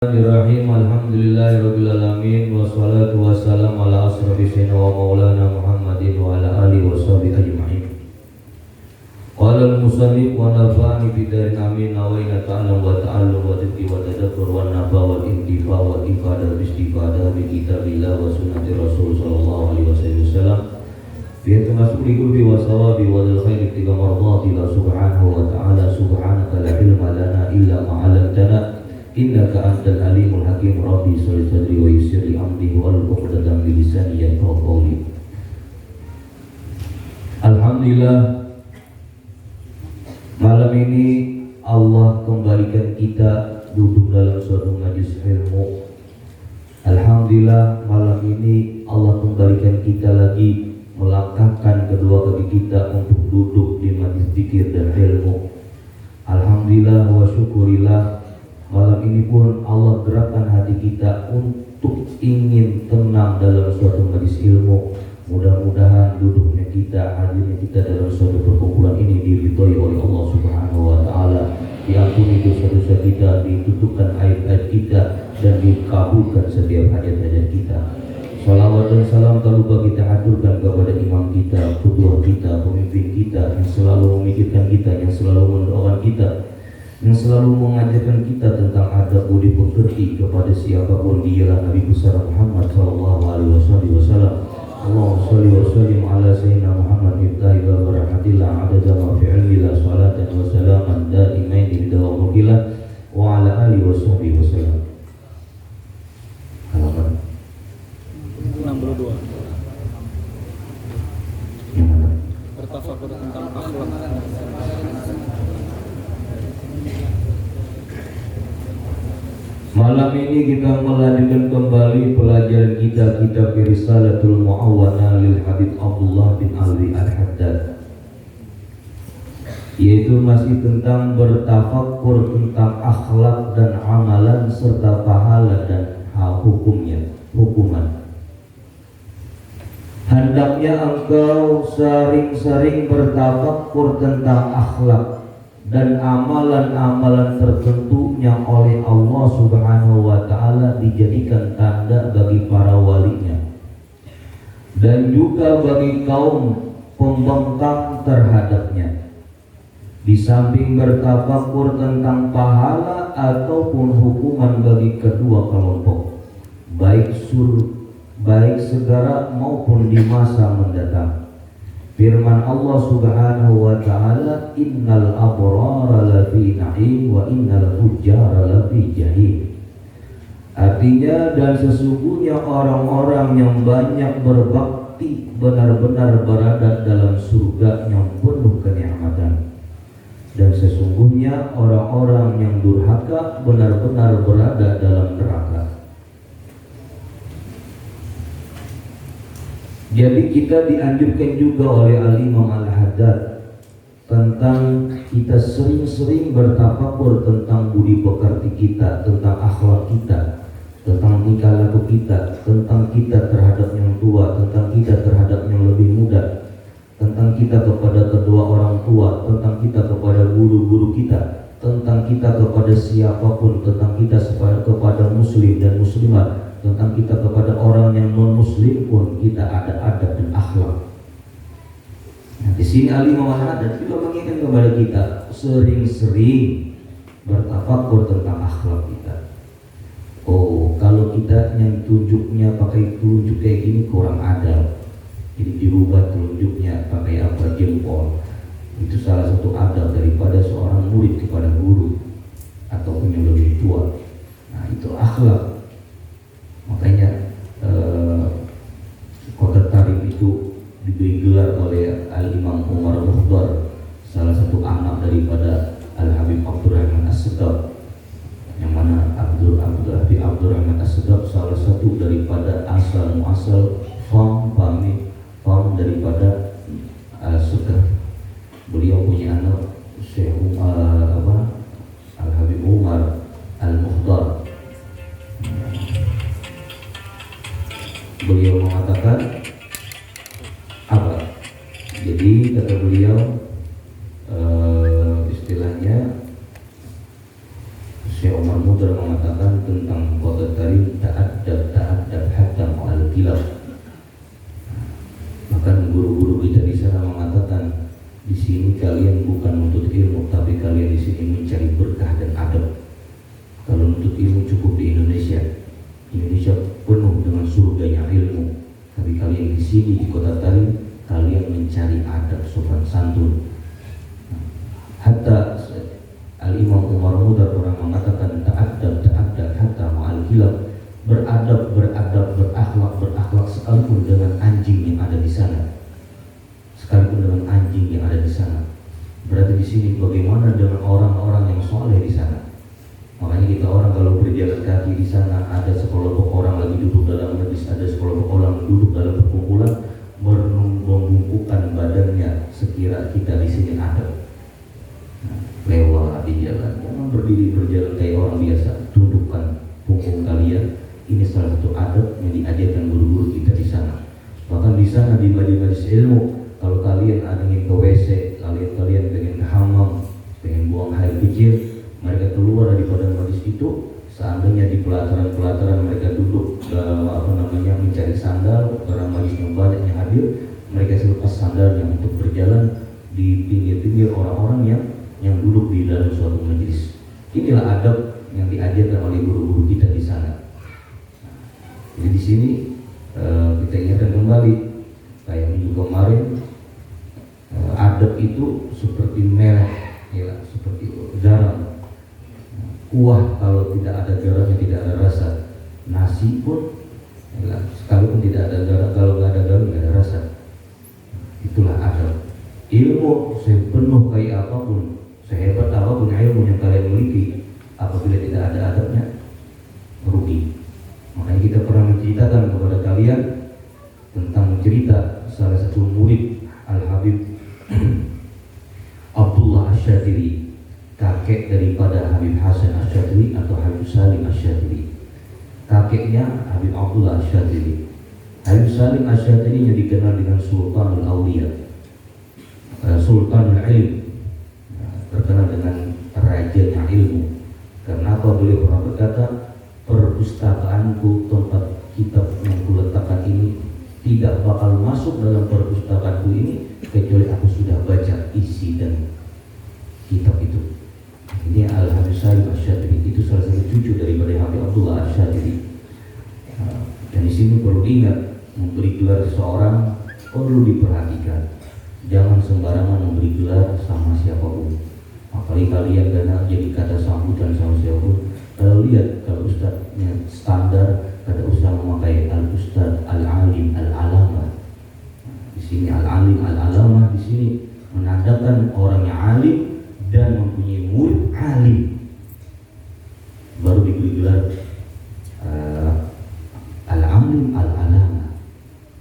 Bismillahirrahmanirrahim. Alhamdulillahirabbil wassalatu wassalamu ala asrofis sayyidina wa maulana Muhammadin wa ala alihi washabihi ajma'in. Qala al-musannif wa nafa'ani bidarin amin nawaina ta'allum wa ta'allum wa dzikri wa tadabur wa nafa wa intifa wa ifadah wa istifadah bi kitabillah wa sunnati rasul sallallahu alaihi wasallam fi tamassuki bi wa sawabi wa dzil khairi tiga mardati la subhanahu wa ta'ala subhanaka la ilma lana illa ma 'allamtana innaka antal alimul hakim. Rabbi sholli sadri wa yassir li amri wa al-uqdatam min lisani yafqahu qawli. Alhamdulillah, malam ini Allah kembalikan kita duduk dalam suatu majlis ilmu. Alhamdulillah, malam ini Allah kembalikan kita lagi melangkahkan kedua kaki kita untuk duduk di majlis zikir dan ilmu. Alhamdulillah wa syukurillah, malam ini pun Allah gerakkan hati kita untuk ingin tenang dalam suatu majlis ilmu. Mudah-mudahan duduknya kita, hadirnya kita dalam suatu perkumpulan ini diridhoi oleh Allah Subhanahu wa taala. Diampuni dosa-dosa kita, ditutupkan aib-aib kita, dan dikabulkan setiap hajat-hajat kita. Salawat dan salam tak lupa kita haturkan kepada imam kita, ketua kita, pemimpin kita yang selalu memikirkan kita, yang selalu mendoakan kita, yang selalu mengajarkan kita tentang adab budi pekerti kepada siapapun dialah Nabi besar Muhammad sallallahu alaihi wasallam. Allahumma shalli wa sallim ala sayyidina Muhammad ibtahi wa barakatillah adada ma fi ilmillah salatan wa salaman daimain ila waqillah wa ala alihi wa sahbihi wasallam. Halaman 62. Yang mana? Bertafakur tentang akhlak. Malam ini kita melanjutkan kembali pelajaran kita kitab Risalatul Mu'awwana lil Habib Abdullah bin Ali Al-Haddad, yaitu masih tentang bertafakkur tentang akhlak dan amalan serta pahala dan hukuman. Hendaknya engkau sering-sering bertafakkur tentang akhlak dan amalan-amalan tertentu yang oleh Allah Subhanahu wa ta'ala dijadikan tanda bagi para walinya dan juga bagi kaum pembangkang terhadapnya. Di samping bertafakkur tentang pahala ataupun hukuman bagi kedua kelompok, baik segera maupun di masa mendatang. Firman Allah Subhanahu wa ta'ala, innal abrara lafi na'im wa innal fujjara lafi jahim. Artinya, dan sesungguhnya orang-orang yang banyak berbakti benar-benar berada dalam surga yang penuh kenikmatan, dan sesungguhnya orang-orang yang durhaka benar-benar berada dalam neraka. Jadi kita dianjurkan juga oleh Al-Imam Al-Haddad tentang kita sering-sering bertafakur tentang budi pekerti kita, tentang akhlak kita, tentang tingkah laku kita, tentang kita terhadap yang tua, tentang kita terhadap yang lebih muda, tentang kita kepada kedua orang tua, tentang kita kepada guru-guru kita, tentang kita kepada siapapun, tentang kita kepada muslim dan muslimat, tentang kita kepada orang yang non-muslim pun kita ada adab dan akhlak. Nah, di sini Al-Imam Al-Haddad juga mengingatkan kepada kita sering-sering bertafakur tentang akhlak kita. Oh, kalau kita yang tunjuknya pakai telunjuk kayak gini kurang adab, jadi dirubah telunjuknya pakai apa, jempol. Itu salah satu adab daripada seorang murid kepada guru ataupun yang lebih tua. Nah, itu akhlak. Makanya kota Tarif itu diberi gelar oleh Al-Imam Umar Mukhtar, salah satu anak daripada Al-Habib Abdurrahman As-Sedap, yang mana Abdurrahman As-Sedap salah satu daripada asal-muasal fam daripada Al-Sedap. Beliau punya anak Syekh Al-Habib Umar Al-Mukhtar. Beliau mengatakan apa? Jadi kata beliau, istilahnya Syekh Umar Mukhtar mengatakan tentang hilaf, beradab, berakhlak sekalipun dengan anjing yang ada di sana. Sekalipun dengan anjing yang ada di sana. Berarti di sini bagaimana dengan orang-orang yang soleh di sana? Makanya kita orang kalau berjalan kaki di sana, ada sekelompok orang lagi duduk dalam majlis, ada sekelompok orang duduk dalam perkumpulan, membungkukkan badannya sekira kita di sini ada. Lewat di jalan, jangan berdiri berjalan kayak orang biasa, tundukkan punggung kalian. Ini salah satu adab yang diajarkan guru-guru kita di sana. Bahkan di sana di majelis ilmu, kalau kalian ada ingin ke WC, kalian pengen ke hammam, pengen buang air kecil, mereka keluar daripada majelis itu. Seandainya di pelataran mereka duduk mencari sandal karena majelisnya banyak yang hadir, mereka selepas sandalnya untuk berjalan di pinggir-pinggir orang-orang yang duduk di dalam suatu majelis. Inilah adab yang diajarkan oleh guru-guru kita di sana. Jadi di sini kita ingatkan kembali kayak minggu kemarin, adab itu seperti merah, ya, seperti garam. Kuah kalau tidak ada garamnya tidak ada rasa. Nasi pun, ya, sekalipun tidak ada garam, kalau nggak ada garam nggak ada rasa. Itulah adab. Ilmu sepenuh kayak apapun, sehebat apapun ilmu yang kalian miliki, apabila tidak ada adabnya, merugi. Makanya kita pernah menceritakan kepada kalian tentang cerita salah satu murid Al-Habib Abdullah Asy-Syadzili, kakek daripada Habib Hasan Asy-Syadzili atau Habib Salim Asy-Syadzili. Kakeknya Habib Abdullah Asy-Syadzili. Habib Salim Asy-Syadzili yang dikenal dengan Sultanul Auliya, Sultanul Ilm, terkenal dengan rajanya ilmu. Karena apa? Beliau pernah berkata, perpustakaanku, tempat kitab yang kuletakkan ini tidak bakal masuk dalam perpustakaanku ini kecuali aku sudah baca isi dan kitab itu. Ini Al-Habib Salim Asy-Syadzili, itu salah satu cucu daripada Habib Abdullah Asy-Syadzili. Dan di sini perlu diingat, memberi gelar seseorang perlu diperhatikan. Jangan sembarangan memberi gelar sama siapapun. Apalagi kalian karena jadi kata sambutan sama siapapun. Kalau lihat, kalau ustadznya standar, kata ustadz memakai al-ustadz al-alim al-alamah. Di sini al-alim al-alamah di sini menandakan orang yang alim dan mempunyai murid alim, baru diberi gelar al-alim al-alamah.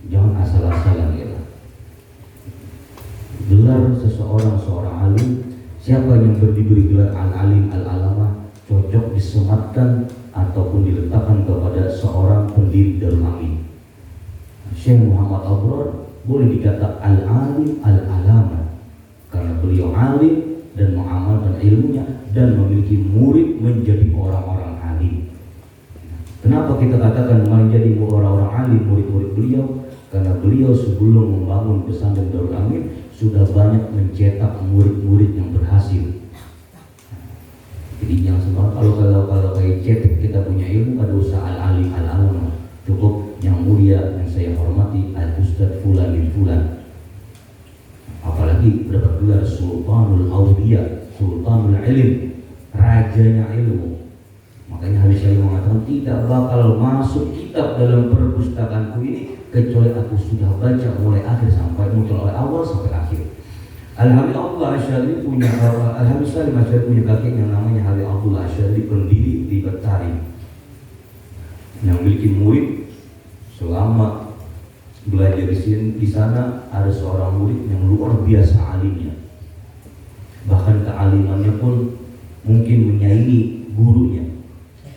Jangan asal-asalan ya. Gelar seorang alim, siapa yang diberi gelar al-alim al-alamah, cocok disematkan ataupun diletakkan kepada seorang pendiri Darul Amin. Syekh Muhammad Abrar boleh dikata al-alim al-alamah karena beliau alim dan mengamalkan ilmunya dan memiliki murid menjadi orang-orang alim. Kenapa kita katakan menjadi orang-orang alim murid-murid beliau? Karena beliau sebelum membangun pesantren Darul Amin sudah banyak mencetak murid-murid yang berhasil. Jadi jangan sembarang kalau kayak cetek kita punya ilmu, ada usaha al-alim al-alamah. Cukup yang mulia yang saya hormati al-ustadz fulan bin fulan. Apalagi dapat gelar Sultanul Auliya, Sultanul Ilm, rajanya ilmu. Makanya Habib Salim mengatakan tidak bakal masuk kitab dalam perpustakaanku ini kecuali aku sudah baca mulai akhir sampai mulai awal sampai akhir. Al-Habib Abdullah Asy-Syadzili punya Al-Habib Salim Asy-Syadzili punya kakek yang namanya Habib Abdullah Asy-Syadzili, pendiri di Betari, yang memiliki murid. Selama belajar di sana ada seorang murid yang luar biasa alimnya, bahkan kealimannya pun mungkin menyaingi gurunya.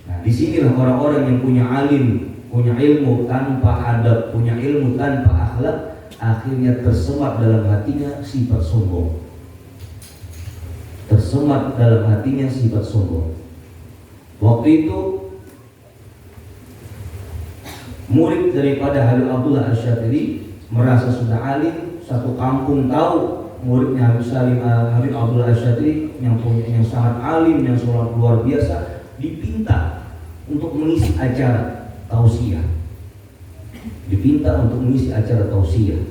Nah, disinilah orang-orang yang punya alim, punya ilmu tanpa adab, punya ilmu tanpa akhlak, akhirnya tersemat dalam hatinya sifat sombong. Tersemat dalam hatinya sifat sombong. Waktu itu murid daripada Habib Abdullah Asy-Syadzili merasa sudah alim, satu kampung tahu muridnya Habib Abdullah Asy-Syadzili yang sangat alim, yang seorang luar biasa, dipinta untuk mengisi acara tausiah. Dipinta untuk mengisi acara tausiah.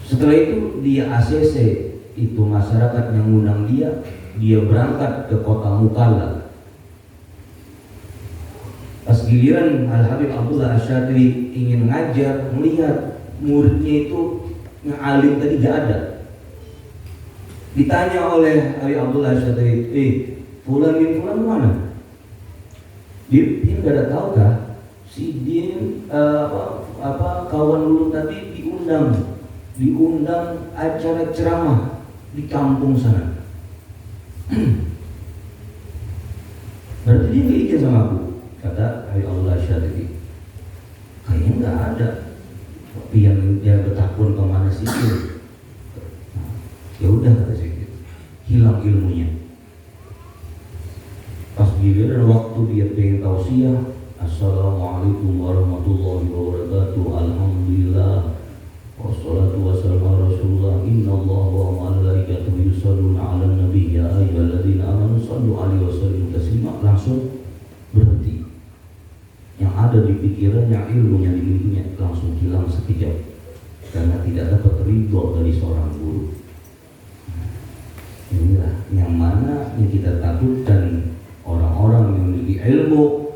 Setelah itu dia ACC, itu masyarakat yang mengundang dia berangkat ke kota Mukalla. giliran Al Habib Abdullah Asyadili ingin ngajar, melihat muridnya itu yang alim tadi gak ada. Ditanya oleh Habib Abdullah Asyadili, fulan bin fulan mana? Dia gak ada tahu kah? Si Din kawan dulu tadi diundang acara ceramah di kampung sana. Berarti dia gak izin sama aku, kata Habib Abdullah Asyadili. Kayaknya gak ada. Tapi yang dia bertakun kemana sih? Ya udah kata saya gitu. Hilang ilmunya. Pas giliran waktu dia pengen tausiah, Assalamualaikum warahmatullahi wabarakatuh, Alhamdulillah, wassalatu wassalamu ala Rasulullah, innallaha wa malaikatahu yusholluna 'alan nabi, ya ayyuhalladzina amanu shallu 'alaihi wa sallimu taslima. Langsung berhenti. Yang ada di pikirannya, ilmu yang dimilikinya langsung hilang sekejap karena tidak dapat ridho dari seorang guru. Inilah yang mana yang kita takutkan. Orang-orang yang memiliki ilmu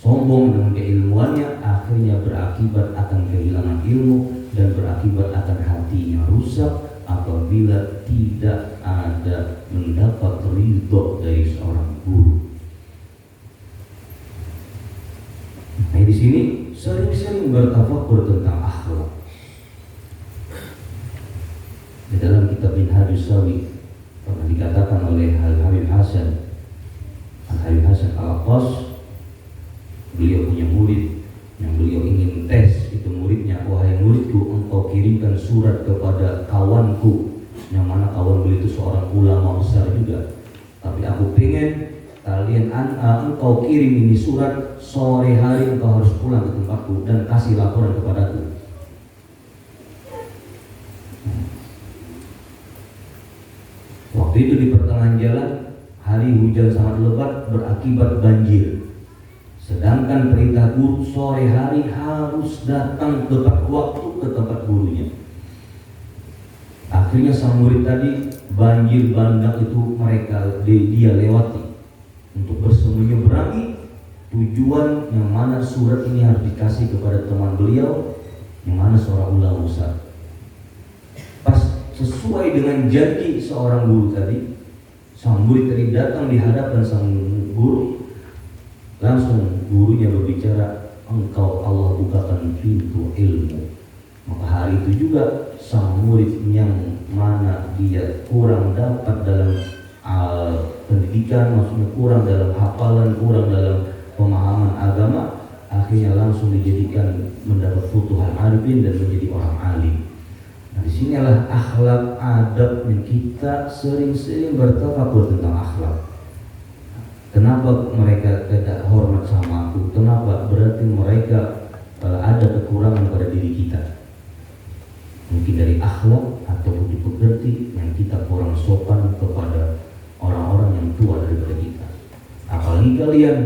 sombong dengan keilmuannya, akhirnya berakibat akan kehilangan ilmu dan berakibat akan hatinya rusak apabila tidak ada mendapat ridho dari seorang guru. Nah, di sini sering-sering bertafakur tentang akhlak. Di dalam kitab Minhajus Sawi pernah dikatakan oleh Al-Habib Hasan Al-Aqas, beliau punya murid yang beliau ingin tes itu muridnya. Wahai muridku, engkau kirimkan surat kepada kawanku, yang mana kawan beliau itu seorang ulama besar juga. Tapi aku pengen kalian engkau kirim ini surat, sore hari engkau harus pulang ke tempatku dan kasih laporan kepadaku. Waktu itu di pertengahan jalan, hari hujan sangat lebat berakibat banjir. Sedangkan perintah guru sore hari harus datang tepat waktu ke tempat gurunya. Akhirnya sang murid tadi, banjir bandang itu dia lewati untuk bersembunyi tujuan yang mana surat ini harus dikasih kepada teman beliau yang mana seorang ulama besar. Pas sesuai dengan janji seorang guru tadi, sang murid tadi datang di hadapan sang guru. Langsung gurunya berbicara, engkau Allah bukakan pintu ilmu. Maka hari itu juga sang murid yang mana dia kurang dapat dalam pendidikan, maksudnya kurang dalam hafalan, kurang dalam pemahaman agama, akhirnya langsung dijadikan mendapat futuhal arifin dan menjadi orang alim. Nah, disinilah akhlak adab yang kita sering-sering bertafakur tentang akhlak. Kenapa mereka tidak hormat sama aku? Kenapa? Berarti mereka ada kekurangan pada diri kita. Mungkin dari akhlak atau budi pekerti yang kita kurang sopan kepada orang-orang yang tua daripada kita. Apalagi kalian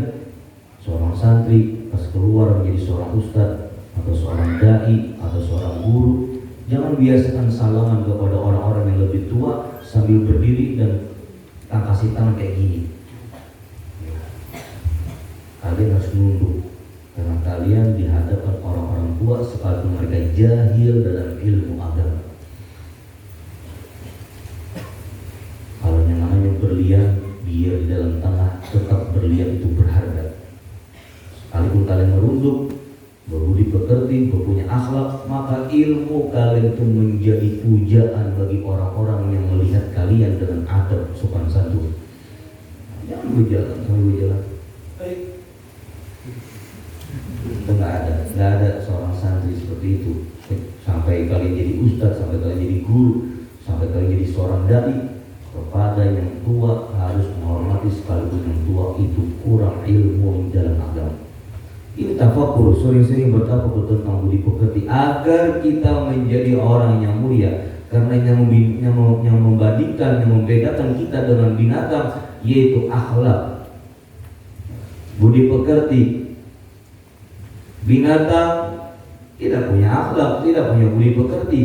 seorang santri pas keluar menjadi seorang ustadz atau seorang dai atau seorang guru, jangan biasakan salaman kepada orang-orang yang lebih tua sambil berdiri dan kasih tangan kayak gini. Kalian harus nunduk karena kalian di hadapan orang-orang tua sekalipun mereka jahil dalam ilmu agama. Kalau yang namanya berlian, biar di dalam tanah tetap berlian itu berharga. Sekalipun kalian merunduk, berbudi pekerti, berpunya akhlak, maka ilmu kalian itu menjadi pujaan bagi orang-orang yang melihat kalian dengan adab sopan santun. Jangan berjalan sambil berjalan. Nggak ada seorang santri seperti itu. Sampai kalian jadi ustadz, sampai kalian jadi guru, sampai kalian jadi seorang dai, kepada yang tua harus menghormati sekalipun yang tua itu kurang ilmu dalam agama. Ini tafakur, sering-sering bertafakur tentang budi pekerti agar kita menjadi orang yang mulia. Karena yang membandingkan, yang membedakan kita dengan binatang yaitu akhlak, budi pekerti. Binatang tidak punya akhlak, tidak punya budi pekerti.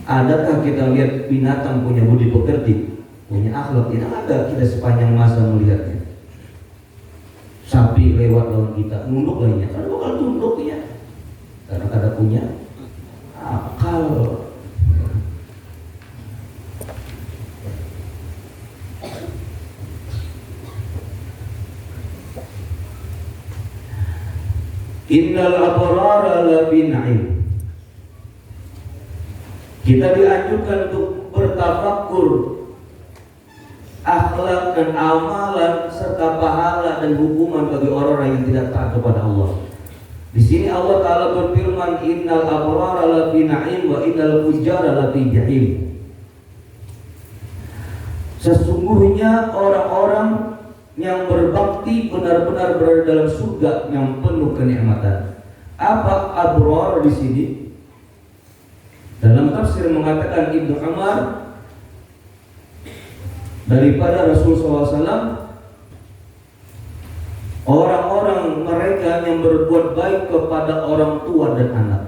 Adakah kita lihat binatang punya budi pekerti, punya akhlak? Tidak ada kita sepanjang masa melihatnya. sapi lewat lawan kita, nunduk lainnya, kan bakal tunduk ya, karena kada punya akal. Innal abrara lafi na'im. Kita dianjurkan untuk bertafakkur akhlak dan amalan serta pahala dan hukuman bagi orang-orang yang tidak taat kepada Allah. Di sini Allah Ta'ala berfirman, innal abrara lafi na'im wa innal fujjara lafi jahim. Sesungguhnya orang-orang yang berbakti benar-benar berada dalam surga yang penuh kenikmatan. Apa abrar di sini? Dalam tafsir mengatakan Ibnu Umar daripada Rasulullah SAW, orang-orang mereka yang berbuat baik kepada orang tua dan anak.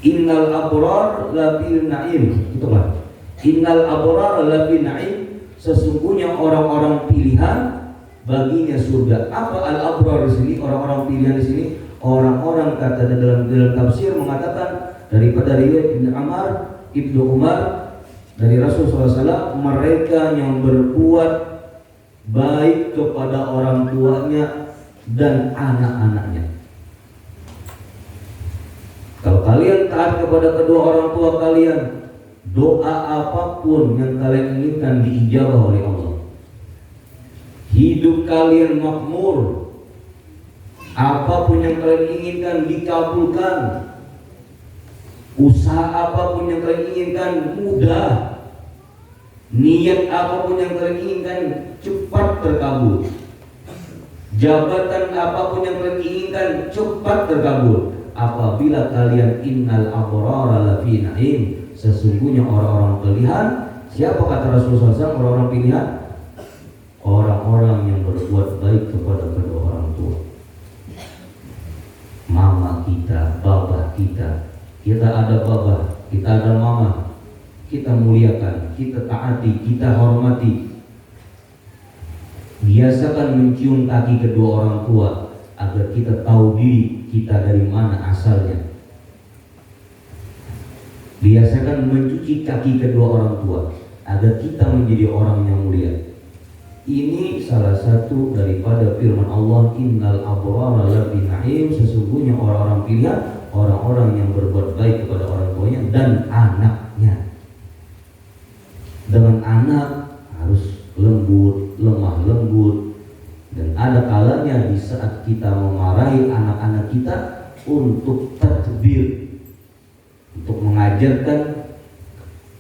Innal abrar lafi na'im. Itulah. Innal abrar lafi na'im. Sesungguhnya orang-orang pilihan baginya surga. Apa al-abrar di sini? Orang-orang pilihan di sini, orang-orang kata dalam tafsir mengatakan daripada riwayat Ibnu Umar dari Rasulullah SAW, mereka yang berbuat baik kepada orang tuanya dan anak-anaknya. Kalau kalian taat kepada kedua orang tua kalian, doa apapun yang kalian inginkan diijabah oleh Allah. Hidup kalian makmur, apapun yang kalian inginkan dikabulkan. Usaha apapun yang kalian inginkan mudah. Niat apapun yang kalian inginkan cepat terkabul. Jabatan apapun yang kalian inginkan cepat terkabul. Apabila kalian innal abrara lafi na'im. Sesungguhnya orang-orang pilihan. Siapa kata Rasulullah SAW orang-orang pilihan? Orang-orang yang berbuat baik kepada kedua orang tua. Mama kita, bapa kita. Kita ada bapa, kita ada mama. Kita muliakan, kita taati, kita hormati. Biasakan mencium kaki kedua orang tua agar kita tahu diri kita dari mana asalnya. Biasakan mencuci kaki kedua orang tua agar kita menjadi orang yang mulia. Ini salah satu daripada firman Allah, innal abrara lafi na'im. Sesungguhnya orang-orang pilihan, orang-orang yang berbuat baik kepada orang tuanya dan anaknya. Dengan anak harus lembut, lemah lembut. Dan ada kalanya di saat kita memarahi anak-anak kita untuk tadbir, untuk mengajarkan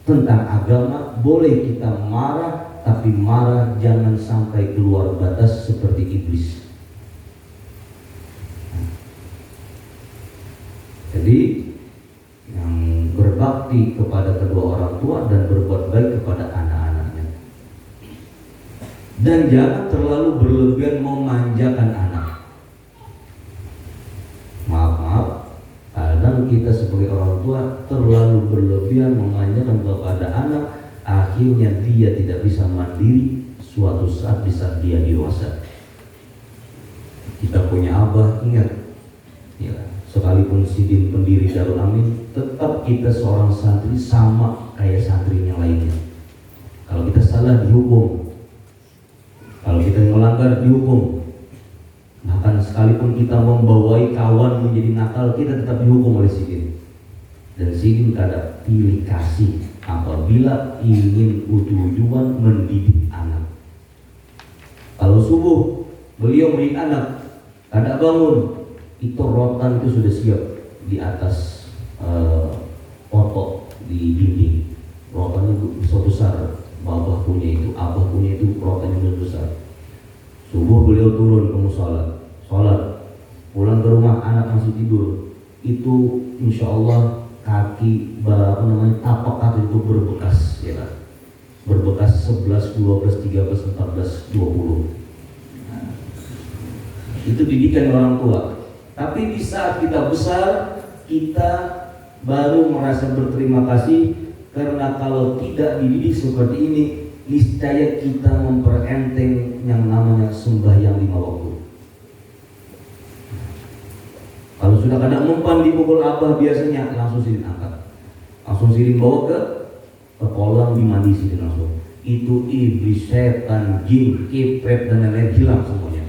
tentang agama. Boleh kita marah, tapi marah jangan sampai keluar batas seperti iblis. Jadi yang berbakti kepada kedua orang tua dan berbuat baik kepada anak-anaknya. Dan jangan terlalu berlebihan memanjakan anak. Maaf, kadang kita sebagai orang tua terlalu berlebihan memanjakan kepada anak. Akhirnya dia tidak bisa mandiri suatu saat di saat dia dewasa. Kita punya abah, ingat ya, sekalipun sidin pendiri Darul Amin, tetap kita seorang santri sama kayak santri yang lainnya. Kalau kita salah dihukum, kalau kita melanggar dihukum. Bahkan sekalipun kita membawai kawan menjadi nakal, kita tetap dihukum oleh sidin. Dan sidin kada pilih kasih apabila ingin ujung-ujungan mendidik anak. Kalau subuh beliau mendidik anak, kada bangun, itu rotan itu sudah siap di atas potok di dinding. Rotannya besar, babah punya itu, abah punya itu, rotannya besar. Subuh beliau turun ke musola, sholat, pulang ke rumah anak masih tidur. Itu insya Allah kaki tapak kaki itu berbekas, ya kan? Berbekas 11, 12, 13, 14, 20. Nah, itu didikan orang tua. Tapi di saat kita besar, kita baru merasa berterima kasih karena kalau tidak dididik seperti ini, niscaya kita memperenteng yang namanya sembahyang 5 waktu. Kalau sudah kadang mempan di pukul apa biasanya langsung silin angkat, langsung silin bawa ke kolam dimandi silin langsung. Itu iblis, setan, jin, kipret dan lain-lain hilang semuanya.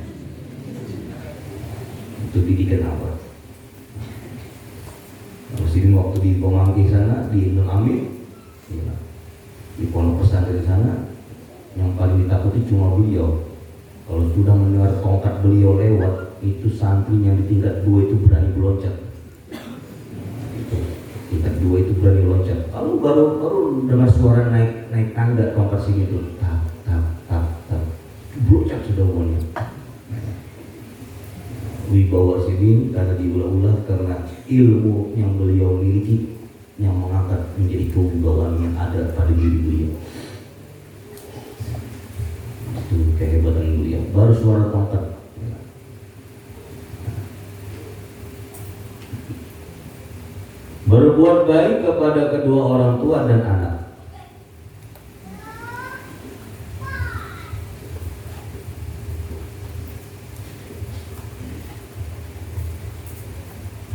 Itu didikan apa? Kalau silin waktu di Pemangki sana, di Indung Amin, ya, di pondok pesantren sana, yang paling ditakuti cuma beliau. Kalau sudah mendengar tongkat beliau lewat, itu santri yang di tingkat 2 itu berani meloncat. Tingkat 2 itu berani loncat. Kalau baru dengar suara naik tangga tongkat sini itu, tak, meloncat sudah umurnya. Wibawa sini karena diulah-ulah karena ilmu yang beliau miliki yang mengangkat menjadi kewibawaan yang ada pada diri beliau. Itu kehebatan beliau. Baru suara tongkat. Berbuat baik kepada kedua orang tua dan anak.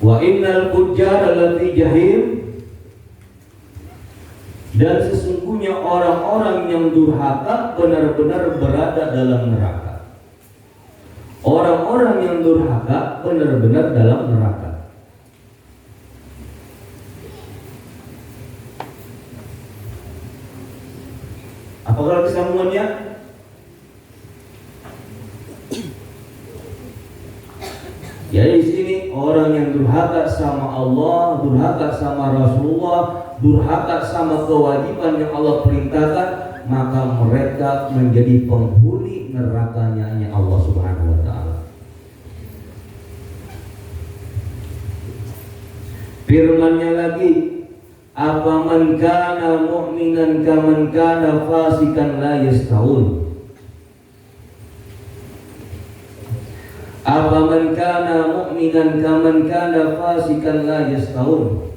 Wa innal fujjara lafi jahim, dan sesungguhnya orang-orang yang durhaka benar-benar berada dalam neraka. Orang-orang yang durhaka benar-benar dalam neraka. Apakah kesambungannya? Ya di sini orang yang durhaka sama Allah, durhaka sama Rasulullah, durhaka sama kewajiban yang Allah perintahkan, maka mereka menjadi penghuni nerakanya Allah Subhanahu wa taala. Firman-Nya lagi, afaman kana mu'minan kaman kana fasikan la yastawun. Afaman kana mu'minan kaman kana fasikan la yastawun.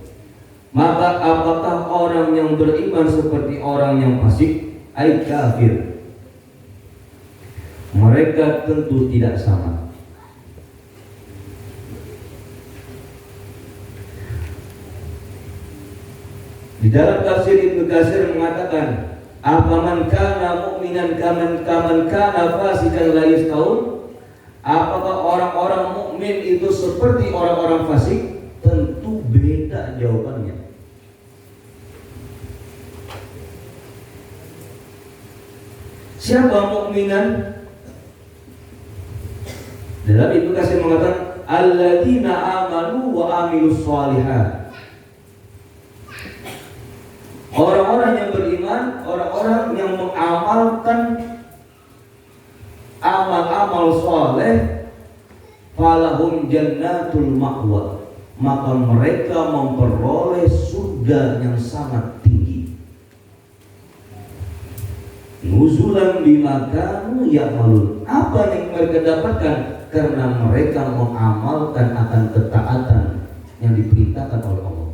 Maka apakah orang yang beriman seperti orang yang fasik, ai kafir? Mereka tentu tidak sama. Di dalam tafsir Ibnu Katsir mengatakan, afaman kana mu'minan kaman kana fasikan la yastawun. Apakah orang-orang mukmin itu seperti orang-orang fasik? Tentu beda jawabannya. Siapa mukminan? Dalam Ibnu Katsir mengatakan, alladzina amanu wa amilus shalihat. Orang-orang yang beriman, orang-orang yang mengamalkan amal-amal soleh, falahum jannatul ma'wa, maka mereka memperoleh surga yang sangat tinggi. Nuzulan bima kanu ya'malun. Apa yang mereka dapatkan? Karena mereka mengamalkan akan ketaatan yang diperintahkan oleh Allah.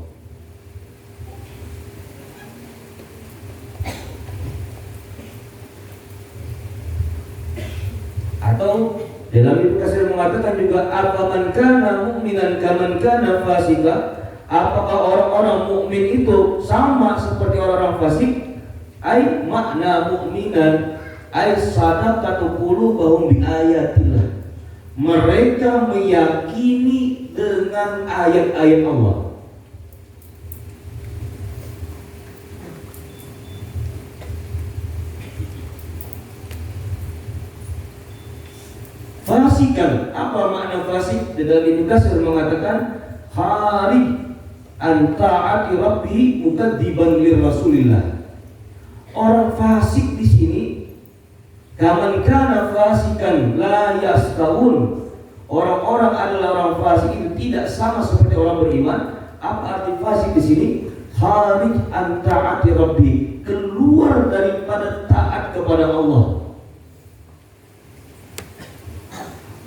Atau dalam Ibnu Katsir mengatakan juga, afaman kana mu'minan kaman kana fasika. Apakah orang-orang mukmin itu sama seperti orang-orang fasik? Ai makna mu'minan ai sadaqatu qulubuhum bi ayatillah. Mereka meyakini dengan ayat-ayat Allah. Fasikan, apa makna fasik? Di dalam Ibnu Katsir mengatakan kharij an ta'ati rabbih mukadziban lir rasulillah. Orang fasik di sini, kaman kana fasikan la yastawun. Orang-orang adalah orang fasik itu tidak sama seperti orang beriman. Apa arti fasik di sini? Kharij an ta'ati rabbih, keluar daripada taat kepada Allah.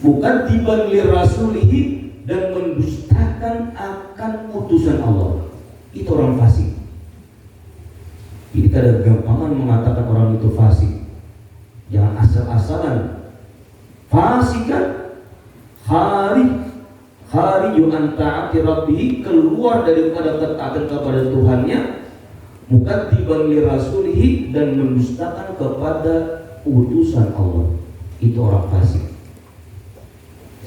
Bukan tiban li rasulihi, dan mendustakan akan utusan Allah. Itu orang fasik. Jadi kadang gampangan mengatakan orang itu fasik. Jangan asal-asalan. Fasik kan khariju an ta'ati rabbih, keluar daripada ketaatan kepada Tuhannya, mukadziban li rasulihi, dan mendustakan kepada utusan Allah. Itu orang fasik.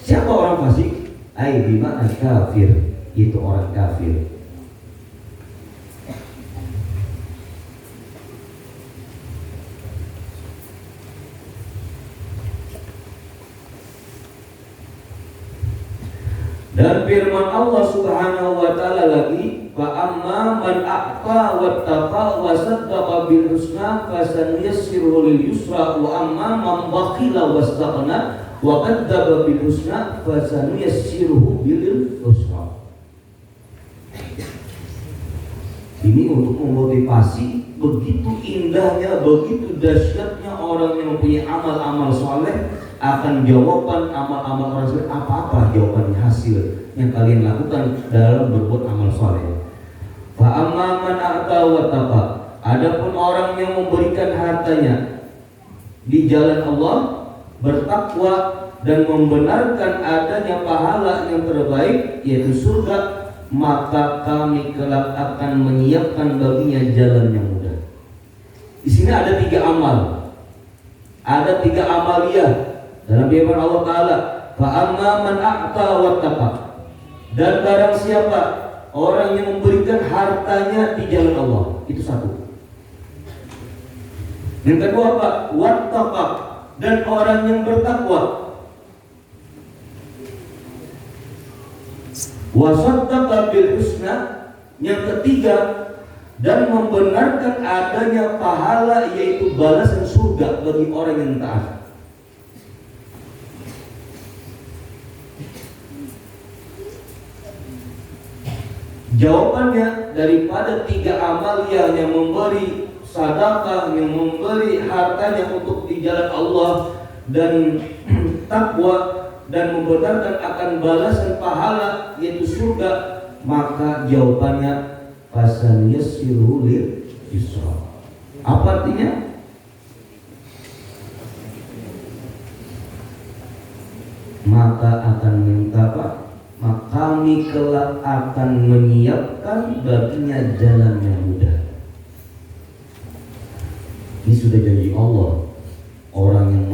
Siapa orang fasik? Ai bima'na kafir. Itu orang kafir. Dan firman Allah Subhanahu wa taala lagi, fa amma man aqta wattaqa wa saddaqa bil husna fasanuyassiruhu lil yusra, wa amma man bakhila wastaghna wa kadzdzaba bil husna fasanuyassiruhu bil usra. Ini untuk memotivasi begitu indahnya, begitu dahsyatnya orang yang mempunyai amal-amal soleh, akan jawaban amal-amal orang soleh. Apa-apa jawabannya, hasil yang kalian lakukan dalam berbuat amal soleh. Fa amma man a'ta wa taqa, adapun orang yang memberikan hartanya di jalan Allah, bertakwa dan membenarkan adanya pahala yang terbaik yaitu surga, maka kami kelak akan menyiapkan baginya jalan yang mudah. Di sini ada 3 amal, ada 3 amaliyah dalam firman Allah Taala. Fa amma man a'ta wattaqa, dan barang siapa orang yang memberikan hartanya di jalan Allah, itu satu. Yang kedua apa? Wattaqa, dan orang yang bertakwa. Wasaddaqa bil husna, yang ketiga, dan membenarkan adanya pahala yaitu balasan surga bagi orang yang taat. Jawabannya daripada 3 amaliyah, yang memberi sedekah, yang memberi hartanya untuk di jalan Allah, dan takwa, dan membenarkan akan balasan pahala yaitu surga, maka jawabannya fasan yassiru lil yusra. Apa artinya? Maka akan minta apa? Maka kami kelak akan menyiapkan baginya jalan yang mudah. Ini sudah janji Allah. Orang yang